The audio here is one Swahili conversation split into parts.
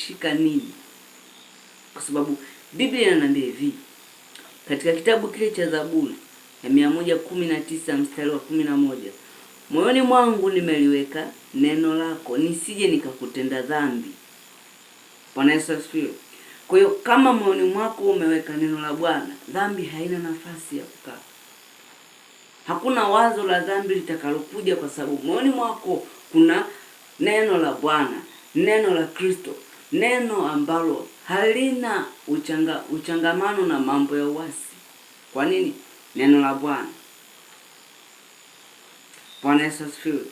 unashika nini? Kwa sababu Biblia inaniambia hivi katika kitabu kile cha Zaburi ya 119 mstari wa 11, moyoni mwangu nimeliweka neno lako nisije nikakutenda dhambi. Bwana Yesu asifiwe. Kwa hiyo kama moyoni mwako umeweka neno la Bwana, dhambi haina nafasi ya kukaa. Hakuna wazo la dhambi litakalokuja, kwa sababu moyoni mwako kuna neno la Bwana, neno la Kristo, neno ambalo halina uchangamano na mambo ya uasi. Kwa nini? Neno la Bwana. Bwana Yesu asifiwe.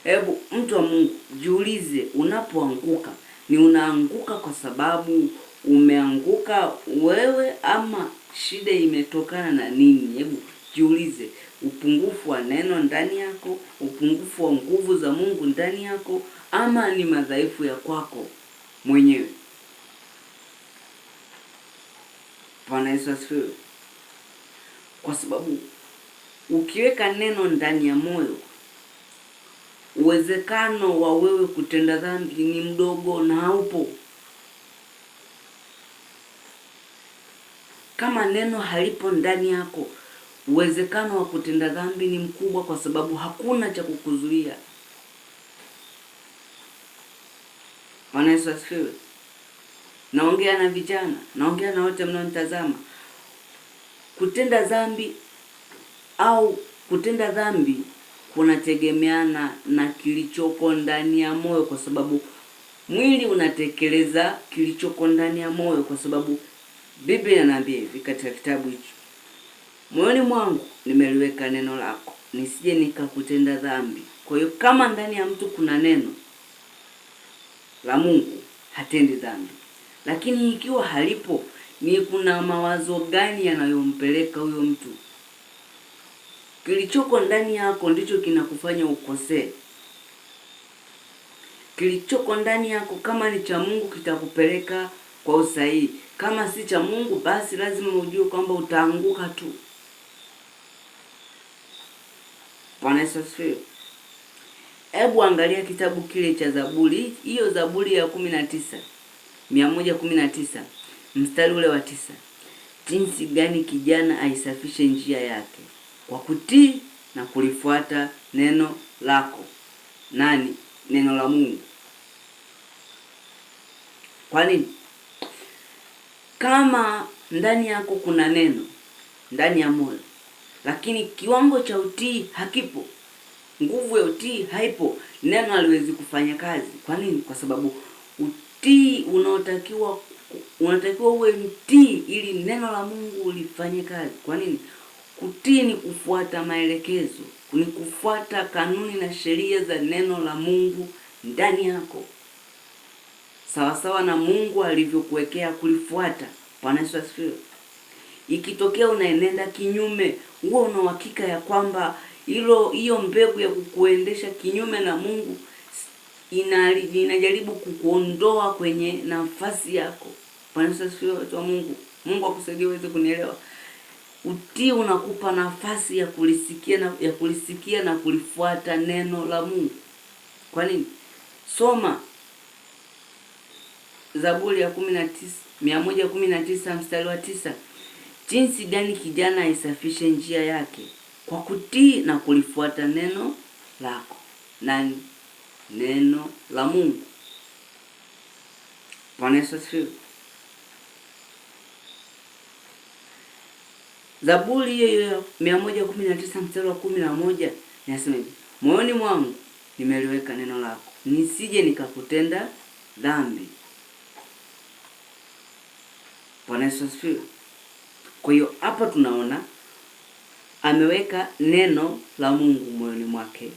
Hebu mtu wa Mungu jiulize, unapoanguka ni unaanguka kwa sababu umeanguka wewe ama shida imetokana na nini? Hebu jiulize, upungufu wa neno ndani yako, upungufu wa nguvu za Mungu ndani yako, ama ni madhaifu ya kwako mwenyewe? Bwana Yesu asifiwe. Kwa sababu ukiweka neno ndani ya moyo, uwezekano wa wewe kutenda dhambi ni mdogo na haupo. Kama neno halipo ndani yako, uwezekano wa kutenda dhambi ni mkubwa, kwa sababu hakuna cha kukuzuia. Bwana Yesu asifiwe. Naongea na vijana, naongea na wote mnaonitazama. Kutenda dhambi au kutenda dhambi kunategemeana na kilichoko ndani ya moyo, kwa sababu mwili unatekeleza kilichoko ndani ya moyo, kwa sababu Biblia inaambia hivi katika kitabu hicho, moyoni mwangu nimeliweka neno lako nisije nikakutenda dhambi. Kwa hiyo kama ndani ya mtu kuna neno la Mungu, hatendi dhambi. Lakini ikiwa halipo, ni kuna mawazo gani yanayompeleka huyo mtu? Kilichoko ndani yako ndicho kinakufanya ukosee. Kilichoko ndani yako kama ni cha Mungu kitakupeleka kwa usahihi. Kama si cha Mungu, basi lazima ujue kwamba utaanguka tu. Bwana Yesu asifiwe. Hebu angalia kitabu kile cha Zaburi, hiyo Zaburi ya 119 mstari ule wa 9. Jinsi gani kijana aisafishe njia yake kwa kutii na kulifuata neno lako. Nani? Neno la Mungu. Kwa nini? Kama ndani yako kuna neno ndani ya moyo, lakini kiwango cha utii hakipo, nguvu ya utii haipo, neno haliwezi kufanya kazi. Kwa nini? Kwa sababu utii unatakiwa uwe mtii ili neno la Mungu lifanye kazi. Kwa nini? Kutii ni kufuata maelekezo, ni kufuata kanuni na sheria za neno la Mungu ndani yako, sawa sawa na Mungu alivyokuwekea kulifuata. Bwana Yesu asifiwe. Ikitokea unaenenda kinyume, huo una uhakika ya kwamba hiyo mbegu ya kukuendesha kinyume na Mungu inajaribu kukuondoa kwenye nafasi yako. Bwana Yesu asifiwe, watu wa Mungu. Mungu akusaidie uweze kunielewa. Utii unakupa nafasi ya kulisikia na kulifuata neno la Mungu. Kwa nini? Soma Zaburi ya 119 mstari wa 9. Jinsi gani kijana aisafishe njia yake kwa kutii na kulifuata neno lako. Nani? Neno la Mungu. Bwana Yesu asifiwe. Zaburi hiyo 119 mstari wa 11 inasema hivi, moyoni mwangu nimeliweka neno lako nisije nikakutenda dhambi. Bwana Yesu asifiwe. Kwa hiyo hapa tunaona ameweka neno la Mungu moyoni mwake.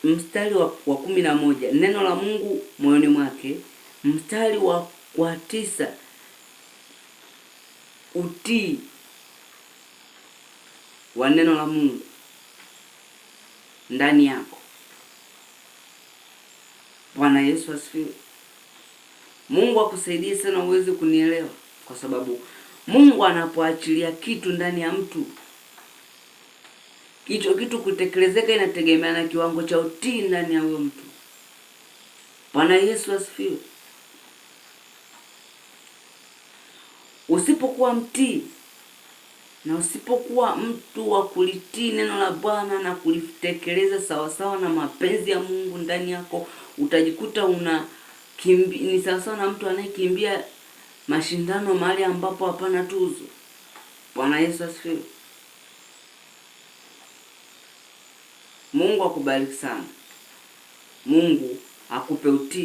Mstari wa 11, neno la Mungu moyoni mwake. Mstari wa 9, utii wa neno la Mungu ndani yako. Bwana Yesu asifiwe. Mungu akusaidie sana uweze kunielewa, kwa sababu Mungu anapoachilia kitu ndani ya mtu, hicho kitu kutekelezeka inategemea na kiwango cha utii ndani ya huyo mtu. Bwana Yesu asifiwe. Usipokuwa mtii na usipokuwa mtu wa kulitii neno la Bwana na kulitekeleza sawasawa na mapenzi ya Mungu ndani yako, utajikuta ni sawasawa na mtu anayekimbia mashindano mahali ambapo hapana tuzo. Bwana Yesu asifiwe. Mungu akubariki sana. Mungu akupe utii.